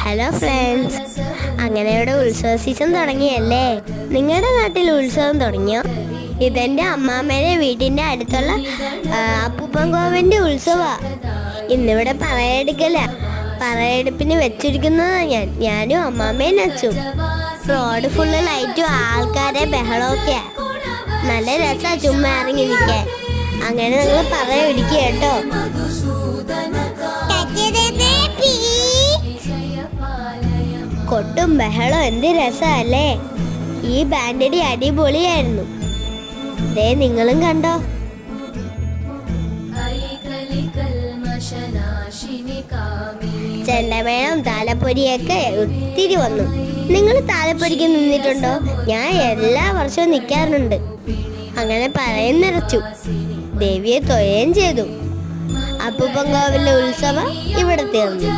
Hello friends, അങ്ങനെ ഇവിടെ ഉത്സവ സീസൺ തുടങ്ങിയല്ലേ? നിങ്ങളുടെ നാട്ടിൽ ഉത്സവം തുടങ്ങിയോ? ഇതെൻ്റെ അമ്മാമ്മേടെ വീട്ടിൻ്റെ അടുത്തുള്ള അപ്പൂപ്പൻ കോവിൻ്റെ ഉത്സവമാണ്. ഇന്നിവിടെ പറയെടുപ്പിന് വെച്ചിരിക്കുന്നതാണ് ഞാനും അമ്മാമ്മയും അച്ഛനും. റോഡ് ഫുള്ള് ലൈറ്റും ആൾക്കാരെ ബഹളമൊക്കെയാ. നല്ല രസമാണ് ചുമ്മാ ഇറങ്ങി നിൽക്കാൻ. അങ്ങനെ നിങ്ങൾ പറയടിക്കുക കേട്ടോ. കൊട്ടും ബഹളം എന്ത് രസമല്ലേ? ഈ ബാൻഡടി അടിപൊളിയായിരുന്നു. ദേ നിങ്ങളും കണ്ടോ? ചെണ്ടമേളം താലപ്പൊരിയൊക്കെ ഒത്തിരി വന്നു. നിങ്ങൾ താലപ്പൊരിക്ക് നിന്നിട്ടുണ്ടോ? ഞാൻ എല്ലാ വർഷവും നിൽക്കാറുണ്ട്. അങ്ങനെ പറയും നിറച്ചു, ദേവിയെ തൊഴുകയും ചെയ്തു. അപ്പൂപ്പൻ കോവിലെ ഉത്സവം ഇവിടെ തീർന്നു.